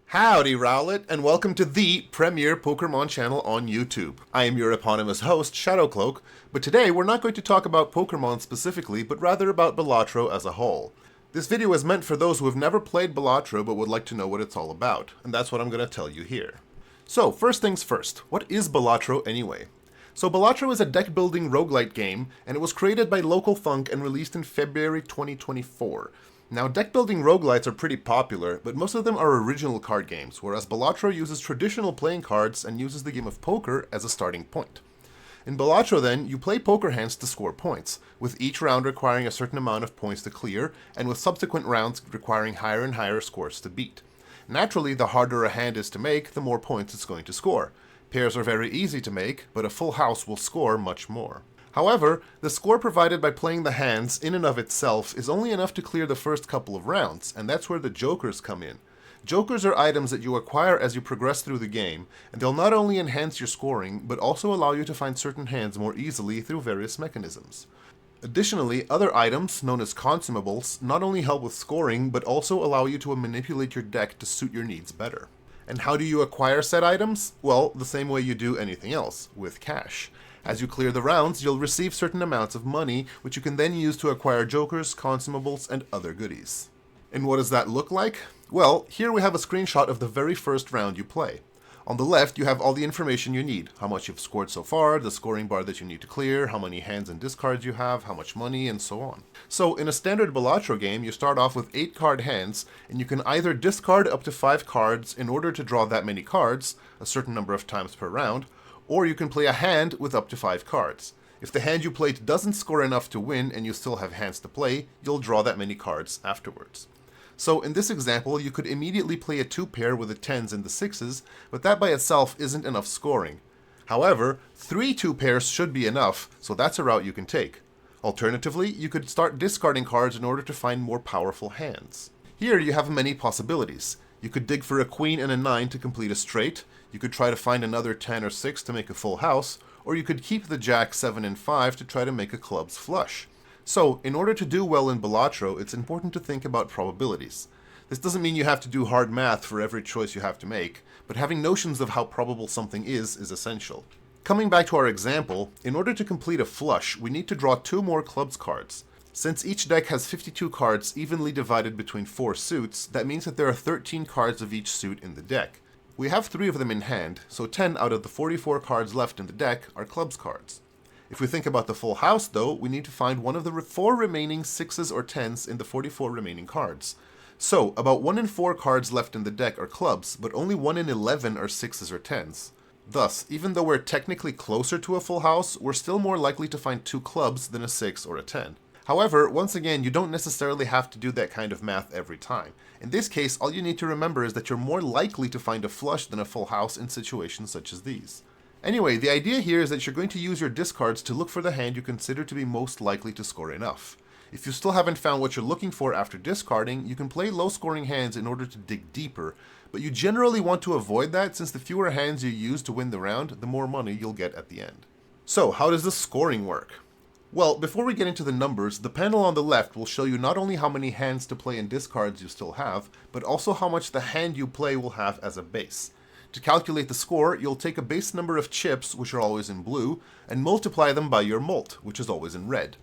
Howdy, Rowlet, and welcome to the premier Pokermon channel on YouTube. I am your eponymous host, Shadowcloak, but today we're not going to talk about Pokermon specifically, but rather about Balatro as a whole. This video is meant for those who have never played Balatro but would like to know what it's all about, and that's what I'm going to tell you here. So, first things first, what is Balatro anyway? So Balatro is a deck-building roguelite game, and it was created by Local Thunk and released in February 2024. Now, deck-building roguelites are pretty popular, but most of them are original card games, whereas Balatro uses traditional playing cards and uses the game of poker as a starting point. In Balatro, then, you play poker hands to score points, with each round requiring a certain amount of points to clear, and with subsequent rounds requiring higher and higher scores to beat. Naturally, the harder a hand is to make, the more points it's going to score. Pairs are very easy to make, but a full house will score much more. However, the score provided by playing the hands in and of itself is only enough to clear the first couple of rounds, and that's where the jokers come in. Jokers are items that you acquire as you progress through the game, and they'll not only enhance your scoring, but also allow you to find certain hands more easily through various mechanisms. Additionally, other items, known as Consumables, not only help with scoring, but also allow you to manipulate your deck to suit your needs better. And how do you acquire said items? Well, the same way you do anything else, with cash. As you clear the rounds, you'll receive certain amounts of money, which you can then use to acquire jokers, consumables, and other goodies. And what does that look like? Well, here we have a screenshot of the very first round you play. On the left, you have all the information you need, how much you've scored so far, the scoring bar that you need to clear, how many hands and discards you have, how much money, and so on. So, in a standard Balatro game, you start off with 8 card hands, and you can either discard up to 5 cards in order to draw that many cards, a certain number of times per round, or you can play a hand with up to 5 cards. If the hand you played doesn't score enough to win and you still have hands to play, you'll draw that many cards afterwards. So in this example, you could immediately play a 2-pair with the 10s and the 6s, but that by itself isn't enough scoring. However, 3 2-pairs should be enough, so that's a route you can take. Alternatively, you could start discarding cards in order to find more powerful hands. Here you have many possibilities. You could dig for a queen and a 9 to complete a straight, you could try to find another 10 or 6 to make a full house, or you could keep the jack, 7, and 5 to try to make a clubs flush. So, in order to do well in Balatro, it's important to think about probabilities. This doesn't mean you have to do hard math for every choice you have to make, but having notions of how probable something is essential. Coming back to our example, in order to complete a flush, we need to draw 2 more clubs cards. Since each deck has 52 cards evenly divided between 4 suits, that means that there are 13 cards of each suit in the deck. We have 3 of them in hand, so 10 out of the 44 cards left in the deck are clubs cards. If we think about the full house, though, we need to find one of the 4 remaining 6s or 10s in the 44 remaining cards. So, about 1 in 4 cards left in the deck are clubs, but only 1 in 11 are 6s or 10s. Thus, even though we're technically closer to a full house, we're still more likely to find 2 clubs than a 6 or a 10. However, once again, you don't necessarily have to do that kind of math every time. In this case, all you need to remember is that you're more likely to find a flush than a full house in situations such as these. Anyway, the idea here is that you're going to use your discards to look for the hand you consider to be most likely to score enough. If you still haven't found what you're looking for after discarding, you can play low-scoring hands in order to dig deeper, but you generally want to avoid that since the fewer hands you use to win the round, the more money you'll get at the end. So, how does the scoring work? Well, before we get into the numbers, the panel on the left will show you not only how many hands to play and discards you still have, but also how much the hand you play will have as a base. To calculate the score, you'll take a base number of chips, which are always in blue, and multiply them by your mult, which is always in red.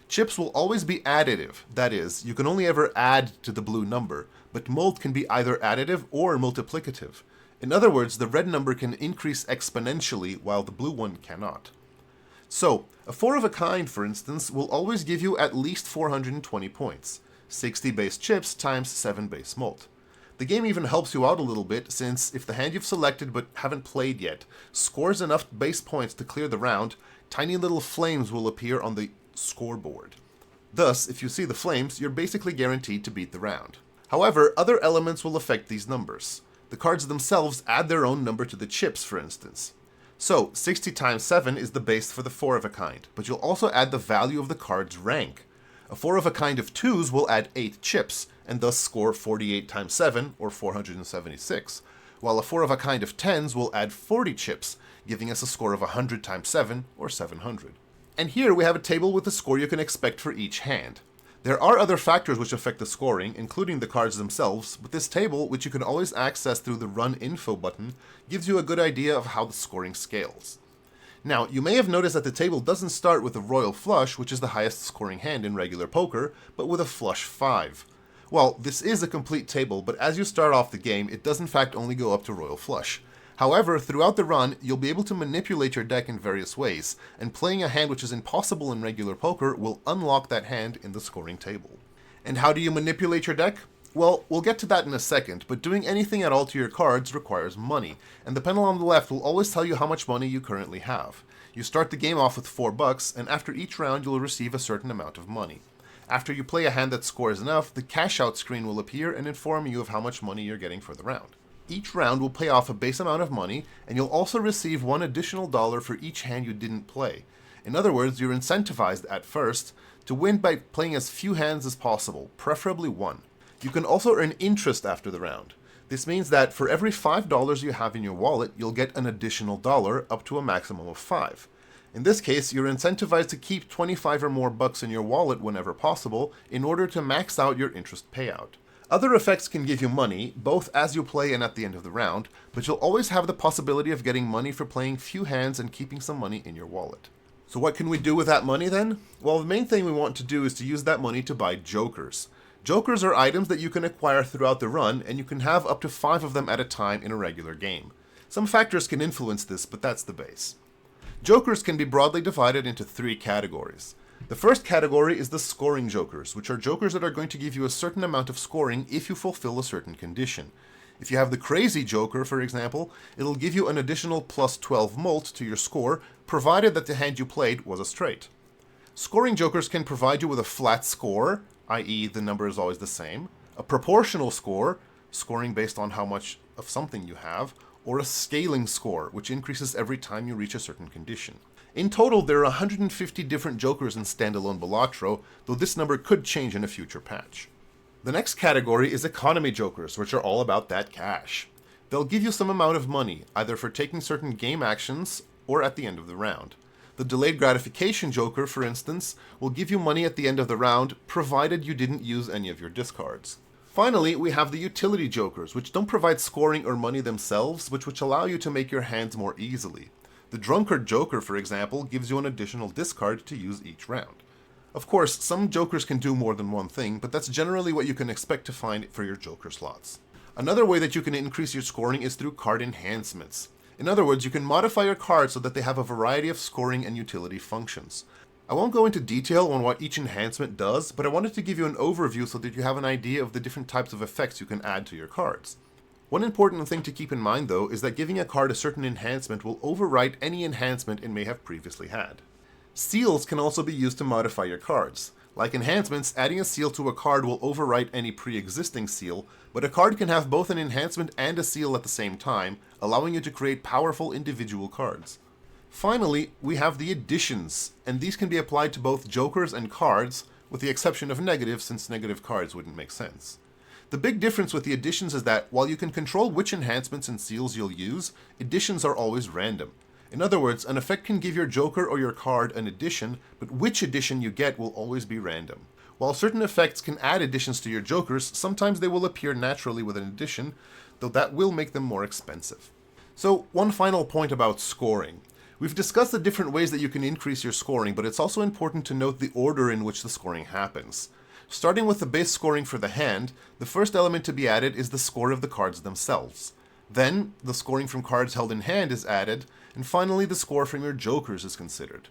Chips will always be additive, that is, you can only ever add to the blue number, but mult can be either additive or multiplicative. In other words, the red number can increase exponentially while the blue one cannot. So, a 4 of a kind, for instance, will always give you at least 420 points, 60 base chips times 7 base mult. The game even helps you out a little bit, since if the hand you've selected but haven't played yet scores enough base points to clear the round, tiny little flames will appear on the scoreboard. Thus, if you see the flames, you're basically guaranteed to beat the round. However, other elements will affect these numbers. The cards themselves add their own number to the chips, for instance. So, 60 times 7 is the base for the 4 of a kind, but you'll also add the value of the card's rank. A 4 of a kind of 2s will add 8 chips, and thus score 48 times 7, or 476, while a 4 of a kind of 10s will add 40 chips, giving us a score of 100 times 7, or 700. And here we have a table with the score you can expect for each hand. There are other factors which affect the scoring, including the cards themselves, but this table, which you can always access through the Run Info button, gives you a good idea of how the scoring scales. Now, you may have noticed that the table doesn't start with a royal flush, which is the highest scoring hand in regular poker, but with a flush 5. Well, this is a complete table, but as you start off the game, it does in fact only go up to royal flush. However, throughout the run, you'll be able to manipulate your deck in various ways, and playing a hand which is impossible in regular poker will unlock that hand in the scoring table. And how do you manipulate your deck? Well, we'll get to that in a second, but doing anything at all to your cards requires money, and the panel on the left will always tell you how much money you currently have. You start the game off with $4, and after each round you'll receive a certain amount of money. After you play a hand that scores enough, the cash out screen will appear and inform you of how much money you're getting for the round. Each round will pay off a base amount of money, and you'll also receive $1 additional for each hand you didn't play. In other words, you're incentivized at first to win by playing as few hands as possible, preferably 1. You can also earn interest after the round. This means that for every $5 you have in your wallet, you'll get an additional $1 up to a maximum of 5. In this case, you're incentivized to keep 25 or more bucks in your wallet whenever possible in order to max out your interest payout. Other effects can give you money, both as you play and at the end of the round, but you'll always have the possibility of getting money for playing few hands and keeping some money in your wallet. So what can we do with that money then? Well, the main thing we want to do is to use that money to buy jokers. Jokers are items that you can acquire throughout the run, and you can have up to 5 of them at a time in a regular game. Some factors can influence this, but that's the base. Jokers can be broadly divided into 3 categories. The first category is the scoring jokers, which are jokers that are going to give you a certain amount of scoring if you fulfill a certain condition. If you have the crazy joker, for example, it'll give you an additional plus 12 mult to your score, provided that the hand you played was a straight. Scoring jokers can provide you with a flat score, i.e. the number is always the same, a proportional score, scoring based on how much of something you have, or a scaling score, which increases every time you reach a certain condition. In total, there are 150 different jokers in standalone Balatro, though this number could change in a future patch. The next category is economy jokers, which are all about that cash. They'll give you some amount of money, either for taking certain game actions or at the end of the round. The delayed gratification joker, for instance, will give you money at the end of the round, provided you didn't use any of your discards. Finally, we have the utility jokers, which don't provide scoring or money themselves, but which allow you to make your hands more easily. The drunkard joker, for example, gives you an additional discard to use each round. Of course, some jokers can do more than one thing, but that's generally what you can expect to find for your joker slots. Another way that you can increase your scoring is through card enhancements. In other words, you can modify your cards so that they have a variety of scoring and utility functions. I won't go into detail on what each enhancement does, but I wanted to give you an overview so that you have an idea of the different types of effects you can add to your cards. One important thing to keep in mind, though, is that giving a card a certain enhancement will overwrite any enhancement it may have previously had. Seals can also be used to modify your cards. Like enhancements, adding a seal to a card will overwrite any pre-existing seal, but a card can have both an enhancement and a seal at the same time, allowing you to create powerful individual cards. Finally, we have the additions, and these can be applied to both jokers and cards, with the exception of negatives, since negative cards wouldn't make sense. The big difference with the additions is that, while you can control which enhancements and seals you'll use, additions are always random. In other words, an effect can give your joker or your card an addition, but which addition you get will always be random. While certain effects can add additions to your jokers, sometimes they will appear naturally with an addition, though that will make them more expensive. So, one final point about scoring. We've discussed the different ways that you can increase your scoring, but it's also important to note the order in which the scoring happens. Starting with the base scoring for the hand, the first element to be added is the score of the cards themselves. Then, the scoring from cards held in hand is added, and finally the score from your jokers is considered.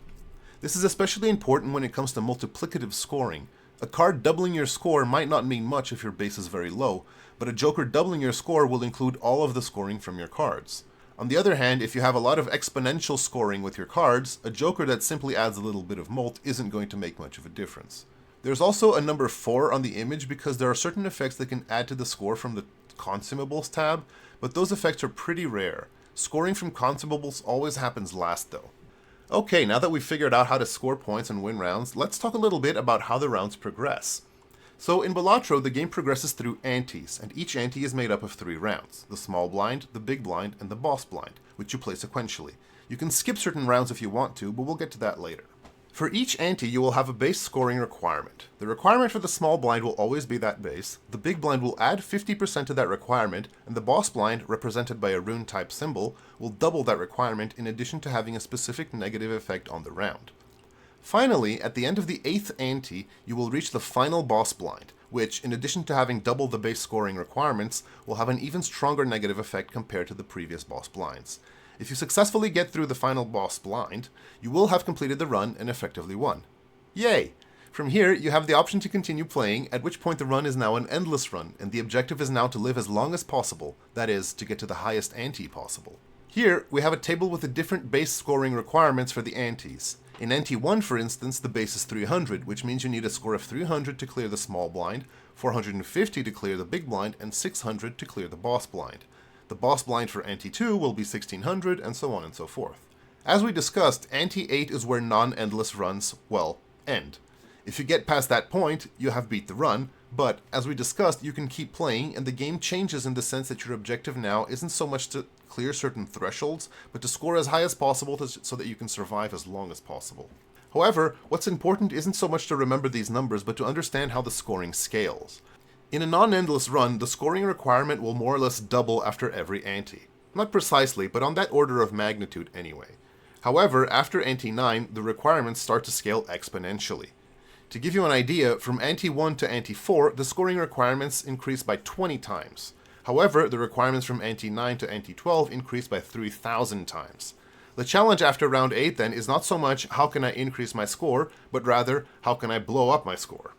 This is especially important when it comes to multiplicative scoring. A card doubling your score might not mean much if your base is very low, but a joker doubling your score will include all of the scoring from your cards. On the other hand, if you have a lot of exponential scoring with your cards, a joker that simply adds a little bit of mult isn't going to make much of a difference. There's also a number 4 on the image because there are certain effects that can add to the score from the Consumables tab, but those effects are pretty rare. Scoring from Consumables always happens last though. Okay, now that we've figured out how to score points and win rounds, let's talk a little bit about how the rounds progress. So in Balatro, the game progresses through antes, and each ante is made up of 3 rounds: the small blind, the big blind, and the boss blind, which you play sequentially. You can skip certain rounds if you want to, but we'll get to that later. For each ante, you will have a base scoring requirement. The requirement for the small blind will always be that base, the big blind will add 50% to that requirement, and the boss blind, represented by a rune-type symbol, will double that requirement in addition to having a specific negative effect on the round. Finally, at the end of the 8th ante, you will reach the final boss blind, which, in addition to having double the base scoring requirements, will have an even stronger negative effect compared to the previous boss blinds. If you successfully get through the final boss blind, you will have completed the run and effectively won. Yay! From here, you have the option to continue playing, at which point the run is now an endless run, and the objective is now to live as long as possible, that is, to get to the highest ante possible. Here, we have a table with the different base scoring requirements for the antes. In ante 1, for instance, the base is 300, which means you need a score of 300 to clear the small blind, 450 to clear the big blind, and 600 to clear the boss blind. The boss blind for ante 2 will be 1600, and so on and so forth. As we discussed, ante 8 is where non-endless runs, well, end. If you get past that point, you have beat the run, but, as we discussed, you can keep playing, and the game changes in the sense that your objective now isn't so much to clear certain thresholds, but to score as high as possible so that you can survive as long as possible. However, what's important isn't so much to remember these numbers, but to understand how the scoring scales. In a non-endless run, the scoring requirement will more or less double after every ante. Not precisely, but on that order of magnitude anyway. However, after ante 9, the requirements start to scale exponentially. To give you an idea, from ante 1 to ante 4, the scoring requirements increase by 20 times. However, the requirements from ante 9 to ante 12 increase by 3,000 times. The challenge after round 8 then is not so much how can I increase my score, but rather how can I blow up my score.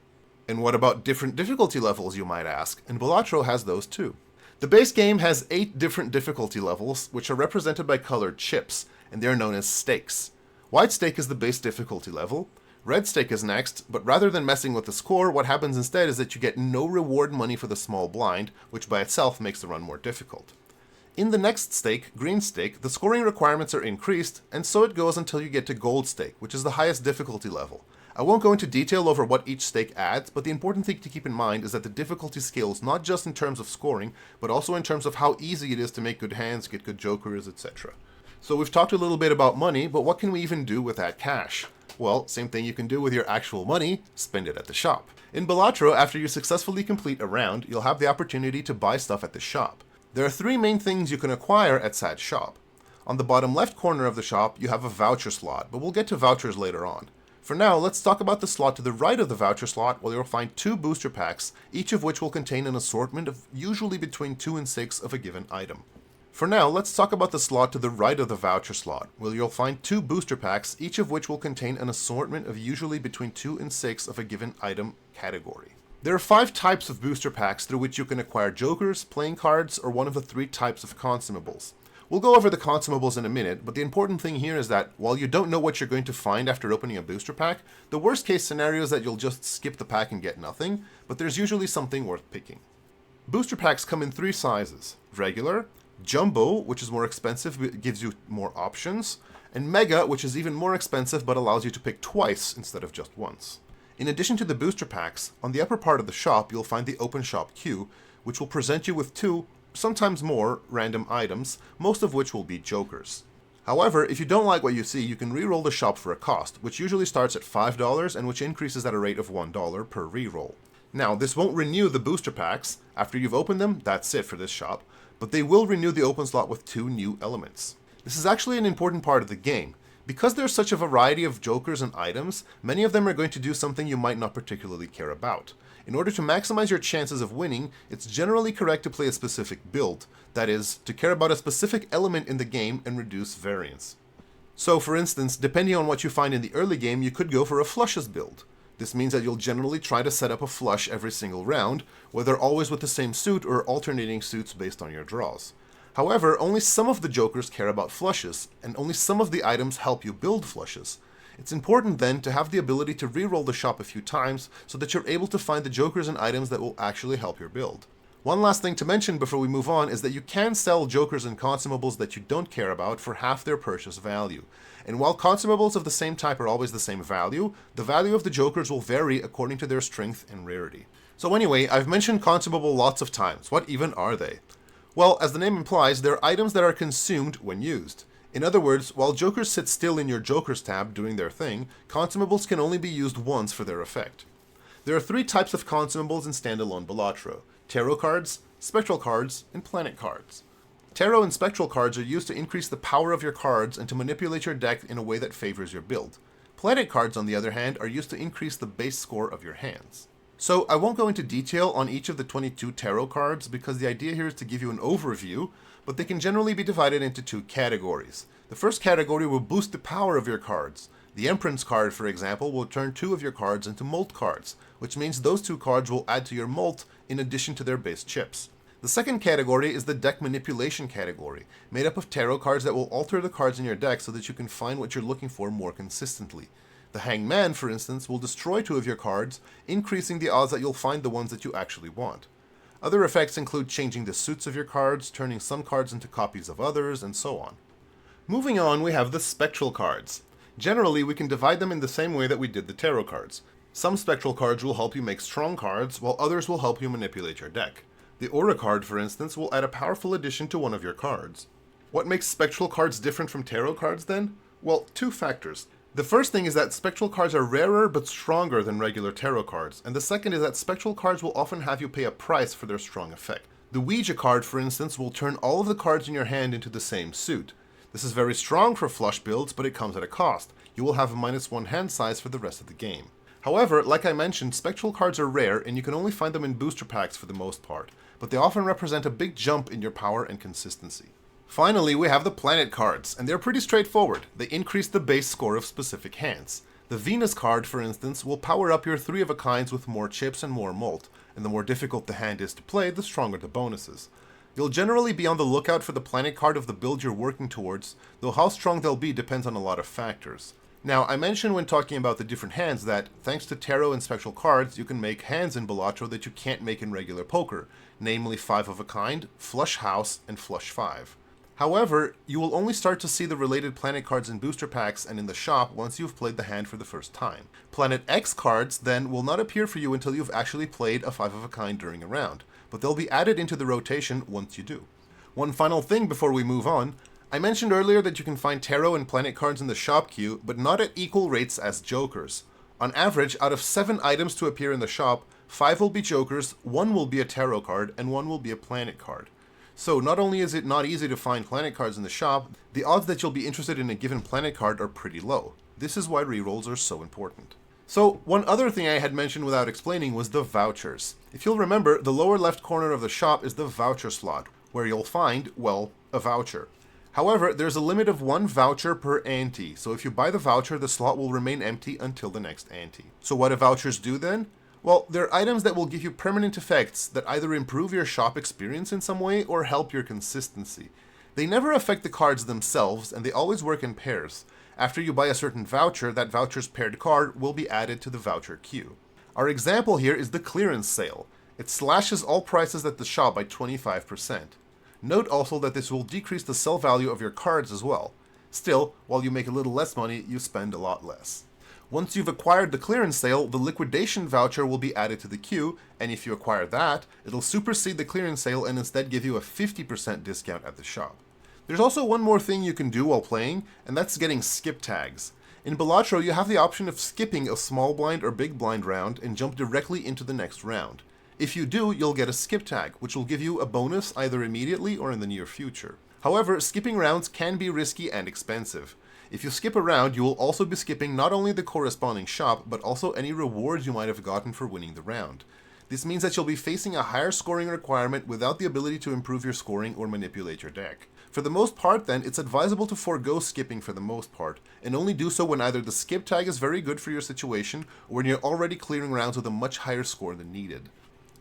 And what about different difficulty levels, you might ask, and Balatro has those too. The base game has 8 different difficulty levels, which are represented by colored chips, and they are known as stakes. White stake is the base difficulty level, red stake is next, but rather than messing with the score, what happens instead is that you get no reward money for the small blind, which by itself makes the run more difficult. In the next stake, green stake, the scoring requirements are increased, and so it goes until you get to gold stake, which is the highest difficulty level. I won't go into detail over what each stake adds, but the important thing to keep in mind is that the difficulty scales not just in terms of scoring, but also in terms of how easy it is to make good hands, get good jokers, etc. So we've talked a little bit about money, but what can we even do with that cash? Well, same thing you can do with your actual money, spend it at the shop. In Balatro, after you successfully complete a round, you'll have the opportunity to buy stuff at the shop. There are 3 main things you can acquire at said shop. On the bottom left corner of the shop, you have a voucher slot, but we'll get to vouchers later on. For now, let's talk about the slot to the right of the voucher slot, where you'll find 2 booster packs, each of which will contain an assortment of usually between 2 and 6 of a given item. For now, let's talk about the slot to the right of the voucher slot, where you'll find 2 booster packs, each of which will contain an assortment of usually between 2 and 6 of a given item category. There are 5 types of booster packs through which you can acquire jokers, playing cards, or one of the 3 types of consumables. We'll go over the consumables in a minute, but the important thing here is that while you don't know what you're going to find after opening a booster pack, the worst case scenario is that you'll just skip the pack and get nothing, but there's usually something worth picking. Booster packs come in 3 sizes: regular, jumbo, which is more expensive but gives you more options, and mega, which is even more expensive but allows you to pick twice instead of just once. In addition to the booster packs, on the upper part of the shop you'll find the open shop queue, which will present you with 2, sometimes more, random items, most of which will be jokers. However, if you don't like what you see, you can re-roll the shop for a cost, which usually starts at $5 and which increases at a rate of $1 per re-roll. Now, this won't renew the booster packs. After you've opened them, that's it for this shop, but they will renew the open slot with 2 new elements. This is actually an important part of the game. Because there's such a variety of jokers and items, many of them are going to do something you might not particularly care about. In order to maximize your chances of winning, it's generally correct to play a specific build, that is, to care about a specific element in the game and reduce variance. So for instance, depending on what you find in the early game, you could go for a flushes build. This means that you'll generally try to set up a flush every single round, whether always with the same suit or alternating suits based on your draws. However, only some of the jokers care about flushes, and only some of the items help you build flushes. It's important then to have the ability to re-roll the shop a few times so that you're able to find the jokers and items that will actually help your build. One last thing to mention before we move on is that you can sell jokers and consumables that you don't care about for half their purchase value. And while consumables of the same type are always the same value, the value of the jokers will vary according to their strength and rarity. So anyway, I've mentioned consumable lots of times. What even are they? Well, as the name implies, they're items that are consumed when used. In other words, while Jokers sit still in your Jokers tab doing their thing, Consumables can only be used once for their effect. There are 3 types of Consumables in standalone Balatro: Tarot cards, Spectral cards, and Planet cards. Tarot and Spectral cards are used to increase the power of your cards and to manipulate your deck in a way that favors your build. Planet cards, on the other hand, are used to increase the base score of your hands. So I won't go into detail on each of the 22 tarot cards because the idea here is to give you an overview, but they can generally be divided into 2 categories. The first category will boost the power of your cards. The Emperor's card, for example, will turn 2 of your cards into Molt cards, which means those 2 cards will add to your Molt in addition to their base chips. The second category is the deck manipulation category, made up of tarot cards that will alter the cards in your deck so that you can find what you're looking for more consistently. The Hanged Man, for instance, will destroy 2 of your cards, increasing the odds that you'll find the ones that you actually want. Other effects include changing the suits of your cards, turning some cards into copies of others, and so on. Moving on, we have the Spectral cards. Generally, we can divide them in the same way that we did the tarot cards. Some Spectral cards will help you make strong cards, while others will help you manipulate your deck. The Aura card, for instance, will add a powerful addition to one of your cards. What makes Spectral cards different from tarot cards then? Well, 2 factors. The first thing is that Spectral cards are rarer but stronger than regular tarot cards, and the second is that Spectral cards will often have you pay a price for their strong effect. The Ouija card, for instance, will turn all of the cards in your hand into the same suit. This is very strong for flush builds, but it comes at a cost. You will have a -1 hand size for the rest of the game. However, like I mentioned, Spectral cards are rare and you can only find them in booster packs for the most part, but they often represent a big jump in your power and consistency. Finally, we have the Planet cards, and they're pretty straightforward. They increase the base score of specific hands. The Venus card, for instance, will power up your 3 of a kinds with more chips and more Molt, and the more difficult the hand is to play, the stronger the bonuses. You'll generally be on the lookout for the Planet card of the build you're working towards, though how strong they'll be depends on a lot of factors. Now, I mentioned when talking about the different hands that, thanks to Tarot and Spectral cards, you can make hands in Balatro that you can't make in regular poker, namely 5 of a kind, Flush House, and Flush 5. However, you will only start to see the related Planet cards in booster packs and in the shop once you've played the hand for the first time. Planet X cards, then, will not appear for you until you've actually played a 5 of a kind during a round, but they'll be added into the rotation once you do. One final thing before we move on. I mentioned earlier that you can find Tarot and Planet cards in the shop queue, but not at equal rates as Jokers. On average, out of 7 items to appear in the shop, 5 will be Jokers, 1 will be a Tarot card, and 1 will be a Planet card. So not only is it not easy to find Planet cards in the shop, the odds that you'll be interested in a given Planet card are pretty low. This is why rerolls are so important. So, one other thing I had mentioned without explaining was the Vouchers. If you'll remember, the lower left corner of the shop is the Voucher slot, where you'll find, well, a voucher. However, there's a limit of 1 voucher per ante, so if you buy the voucher, the slot will remain empty until the next ante. So what do vouchers do then? Well, they're items that will give you permanent effects that either improve your shop experience in some way or help your consistency. They never affect the cards themselves, and they always work in pairs. After you buy a certain voucher, that voucher's paired card will be added to the voucher queue. Our example here is the clearance sale. It slashes all prices at the shop by 25%. Note also that this will decrease the sell value of your cards as well. Still, while you make a little less money, you spend a lot less. Once you've acquired the clearance sale, the liquidation voucher will be added to the queue, and if you acquire that, it'll supersede the clearance sale and instead give you a 50% discount at the shop. There's also one more thing you can do while playing, and that's getting skip tags. In Balatro, you have the option of skipping a small blind or big blind round and jump directly into the next round. If you do, you'll get a skip tag, which will give you a bonus either immediately or in the near future. However, skipping rounds can be risky and expensive. If you skip a round, you will also be skipping not only the corresponding shop, but also any rewards you might have gotten for winning the round. This means that you'll be facing a higher scoring requirement without the ability to improve your scoring or manipulate your deck. For the most part then, it's advisable to forego skipping for the most part, and only do so when either the skip tag is very good for your situation, or when you're already clearing rounds with a much higher score than needed.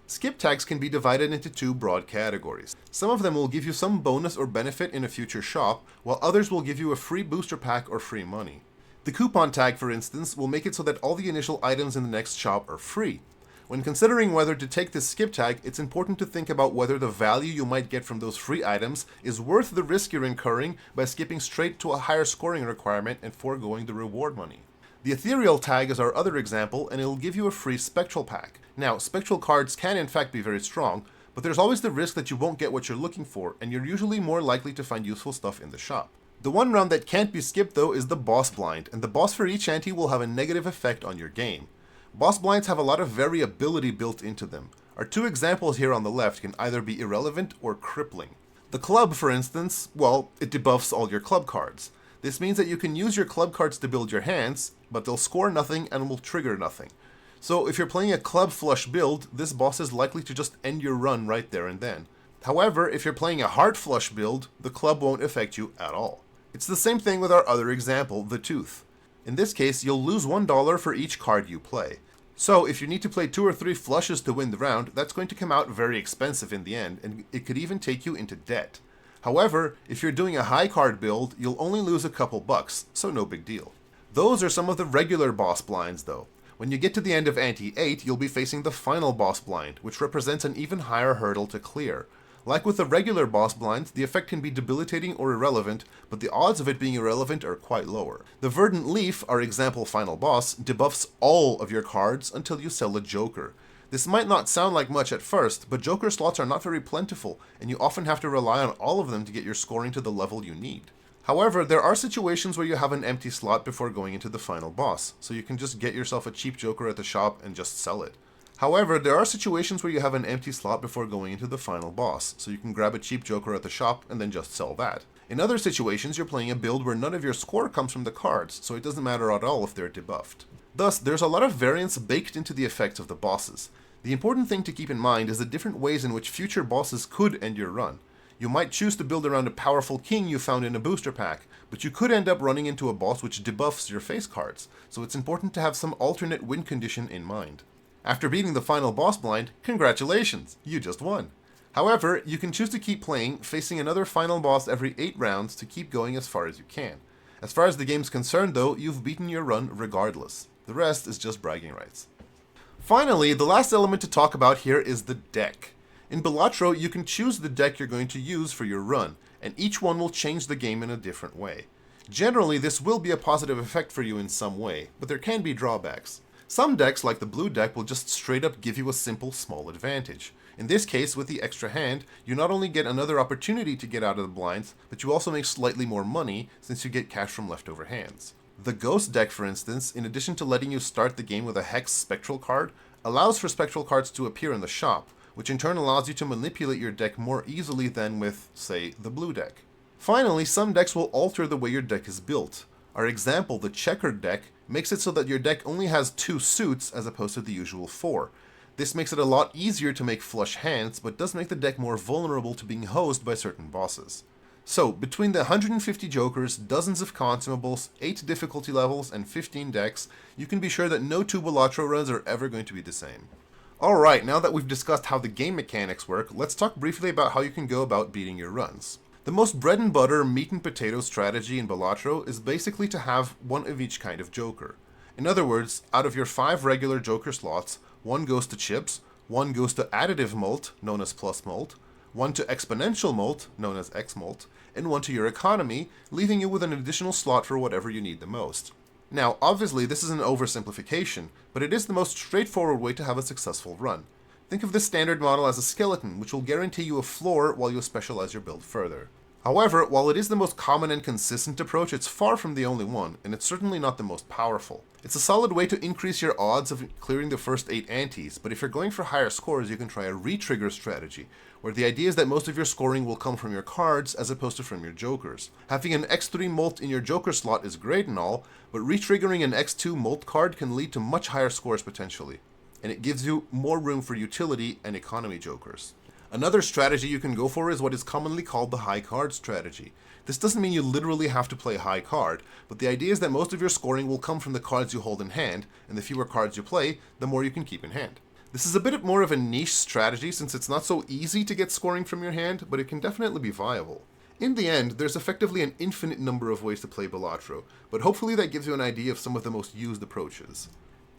Skip tags can be divided into 2 broad categories. Some of them will give you some bonus or benefit in a future shop, while others will give you a free booster pack or free money. The coupon tag, for instance, will make it so that all the initial items in the next shop are free. When considering whether to take this skip tag, it's important to think about whether the value you might get from those free items is worth the risk you're incurring by skipping straight to a higher scoring requirement and foregoing the reward money. The ethereal tag is our other example, and it'll give you a free spectral pack. Now, spectral cards can in fact be very strong, but there's always the risk that you won't get what you're looking for, and you're usually more likely to find useful stuff in the shop. The one round that can't be skipped though is the boss blind, and the boss for each ante will have a negative effect on your game. Boss blinds have a lot of variability built into them. Our two examples here on the left can either be irrelevant or crippling. The club, for instance, well, it debuffs all your club cards. This means that you can use your club cards to build your hands, but they'll score nothing and will trigger nothing. So if you're playing a club flush build, this boss is likely to just end your run right there and then. However, if you're playing a heart flush build, the club won't affect you at all. It's the same thing with our other example, the tooth. In this case, you'll lose $1 for each card you play. So if you need to play 2 or 3 flushes to win the round, that's going to come out very expensive in the end, and it could even take you into debt. However, if you're doing a high card build, you'll only lose a couple bucks, so no big deal. Those are some of the regular boss blinds though. When you get to the end of Ante 8, you'll be facing the final boss blind, which represents an even higher hurdle to clear. Like with the regular boss blinds, the effect can be debilitating or irrelevant, but the odds of it being irrelevant are quite lower. The Verdant Leaf, our example final boss, debuffs all of your cards until you sell a Joker. This might not sound like much at first, but Joker slots are not very plentiful, and you often have to rely on all of them to get your scoring to the level you need. However, there are situations where you have an empty slot before going into the final boss, so you can just get yourself a cheap Joker at the shop and just sell it. However, there are situations where you have an empty slot before going into the final boss, so you can grab a cheap Joker at the shop and then just sell that. In other situations, you're playing a build where none of your score comes from the cards, so it doesn't matter at all if they're debuffed. Thus, there's a lot of variance baked into the effects of the bosses. The important thing to keep in mind is the different ways in which future bosses could end your run. You might choose to build around a powerful king you found in a booster pack, but you could end up running into a boss which debuffs your face cards, so it's important to have some alternate win condition in mind. After beating the final boss blind, congratulations, you just won. However, you can choose to keep playing, facing another final boss every 8 rounds to keep going as far as you can. As far as the game's concerned though, you've beaten your run regardless. The rest is just bragging rights. Finally, the last element to talk about here is the deck. In Balatro, you can choose the deck you're going to use for your run, and each one will change the game in a different way. Generally, this will be a positive effect for you in some way, but there can be drawbacks. Some decks, like the blue deck, will just straight up give you a simple small advantage. In this case, with the extra hand, you not only get another opportunity to get out of the blinds, but you also make slightly more money since you get cash from leftover hands. The Ghost deck, for instance, in addition to letting you start the game with a Hex Spectral card, allows for Spectral cards to appear in the shop, which in turn allows you to manipulate your deck more easily than with, say, the blue deck. Finally, some decks will alter the way your deck is built. Our example, the Checkered deck, makes it so that your deck only has 2 suits as opposed to the usual 4. This makes it a lot easier to make flush hands, but does make the deck more vulnerable to being hosed by certain bosses. So, between the 150 Jokers, dozens of Consumables, 8 difficulty levels, and 15 decks, you can be sure that no 2 Balatro runs are ever going to be the same. Alright, now that we've discussed how the game mechanics work, let's talk briefly about how you can go about beating your runs. The most bread and butter meat and potato strategy in Balatro is basically to have one of each kind of Joker. In other words, out of your 5 regular Joker slots, 1 goes to chips, 1 goes to additive mult, known as plus mult, 1 to exponential mult, known as X mult, and 1 to your economy, leaving you with an additional slot for whatever you need the most. Now, obviously this is an oversimplification, but it is the most straightforward way to have a successful run. Think of this standard model as a skeleton, which will guarantee you a floor while you specialize your build further. However, while it is the most common and consistent approach, it's far from the only one, and it's certainly not the most powerful. It's a solid way to increase your odds of clearing the first 8 antes, but if you're going for higher scores, you can try a re-trigger strategy, where the idea is that most of your scoring will come from your cards as opposed to from your jokers. Having an X3 mult in your joker slot is great and all, but re-triggering an X2 mult card can lead to much higher scores potentially, and it gives you more room for utility and economy jokers. Another strategy you can go for is what is commonly called the high card strategy. This doesn't mean you literally have to play high card, but the idea is that most of your scoring will come from the cards you hold in hand, and the fewer cards you play, the more you can keep in hand. This is a bit more of a niche strategy since it's not so easy to get scoring from your hand, but it can definitely be viable. In the end, there's effectively an infinite number of ways to play Balatro, but hopefully that gives you an idea of some of the most used approaches.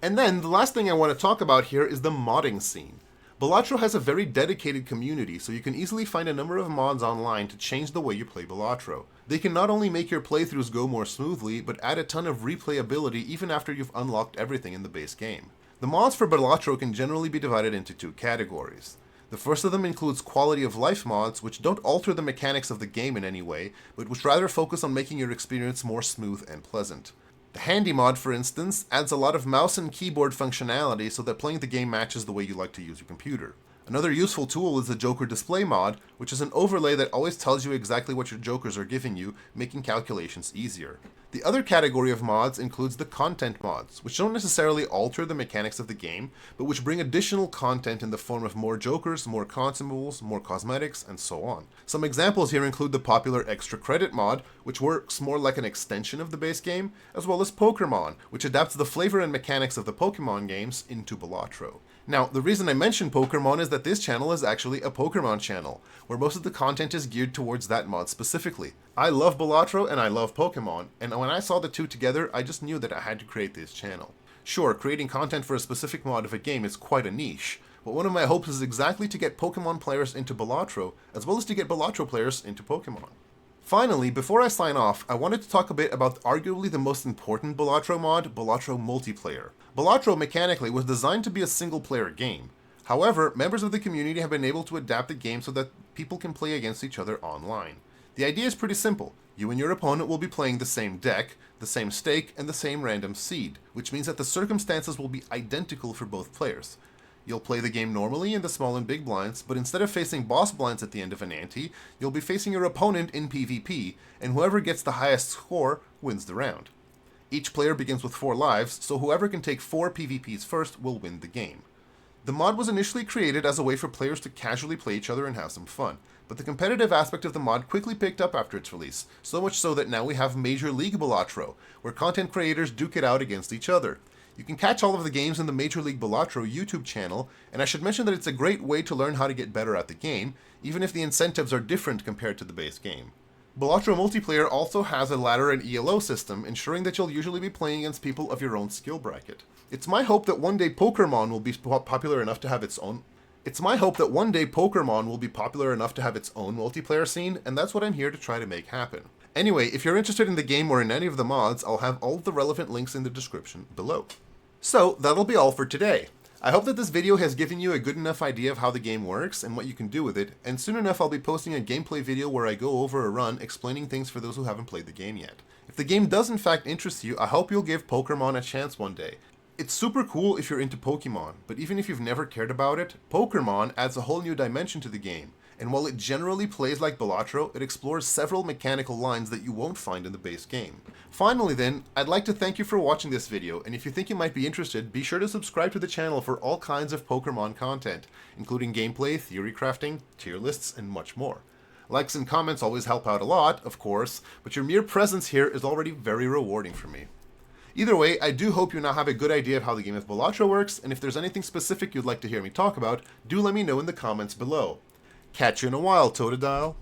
And then, the last thing I want to talk about here is the modding scene. Balatro has a very dedicated community, so you can easily find a number of mods online to change the way you play Balatro. They can not only make your playthroughs go more smoothly, but add a ton of replayability even after you've unlocked everything in the base game. The mods for Balatro can generally be divided into 2 categories. The The first of them includes quality of life mods, which don't alter the mechanics of the game in any way, but which rather focus on making your experience more smooth and pleasant. The Handy mod, for instance, adds a lot of mouse and keyboard functionality so that playing the game matches the way you like to use your computer. Another useful tool is the Joker Display mod, which is an overlay that always tells you exactly what your jokers are giving you, making calculations easier. The other category of mods includes the content mods, which don't necessarily alter the mechanics of the game, but which bring additional content in the form of more jokers, more consumables, more cosmetics, and so on. Some examples here include the popular Extra Credit mod, which works more like an extension of the base game, as well as Pokermon, which adapts the flavor and mechanics of the Pokemon games into Balatro. Now, the reason I mention Pokermon is that this channel is actually a Pokermon channel, where most of the content is geared towards that mod specifically. I love Balatro and I love Pokemon, and when I saw the two together, I just knew that I had to create this channel. Sure, creating content for a specific mod of a game is quite a niche, but one of my hopes is exactly to get Pokemon players into Balatro, as well as to get Balatro players into Pokemon. Finally, before I sign off, I wanted to talk a bit about arguably the most important Balatro mod, Balatro Multiplayer. Balatro mechanically was designed to be a single-player game. However, members of the community have been able to adapt the game so that people can play against each other online. The idea is pretty simple. You and your opponent will be playing the same deck, the same stake, and the same random seed, which means that the circumstances will be identical for both players. You'll play the game normally in the small and big blinds, but instead of facing boss blinds at the end of an ante, you'll be facing your opponent in PvP, and whoever gets the highest score wins the round. Each player begins with 4 lives, so whoever can take 4 PvPs first will win the game. The mod was initially created as a way for players to casually play each other and have some fun, but the competitive aspect of the mod quickly picked up after its release, so much so that now we have Major League Balatro, where content creators duke it out against each other. You can catch all of the games in the Major League Balatro YouTube channel, and I should mention that it's a great way to learn how to get better at the game, even if the incentives are different compared to the base game. Balatro Multiplayer also has a ladder and ELO system, ensuring that you'll usually be playing against people of your own skill bracket. It's my hope that one day Pokermon will be popular enough to have its own multiplayer scene, and that's what I'm here to try to make happen. Anyway, if you're interested in the game or in any of the mods, I'll have all of the relevant links in the description below. So, that'll be all for today. I hope that this video has given you a good enough idea of how the game works and what you can do with it, and soon enough I'll be posting a gameplay video where I go over a run explaining things for those who haven't played the game yet. If the game does in fact interest you, I hope you'll give Pokermon a chance one day. It's super cool if you're into Pokemon, but even if you've never cared about it, Pokermon adds a whole new dimension to the game, and while it generally plays like Balatro, it explores several mechanical lines that you won't find in the base game. Finally then, I'd like to thank you for watching this video, and if you think you might be interested, be sure to subscribe to the channel for all kinds of Pokermon content, including gameplay, theory crafting, tier lists, and much more. Likes and comments always help out a lot, of course, but your mere presence here is already very rewarding for me. Either way, I do hope you now have a good idea of how the game of Balatro works, and if there's anything specific you'd like to hear me talk about, do let me know in the comments below. Catch you in a while, Totodile.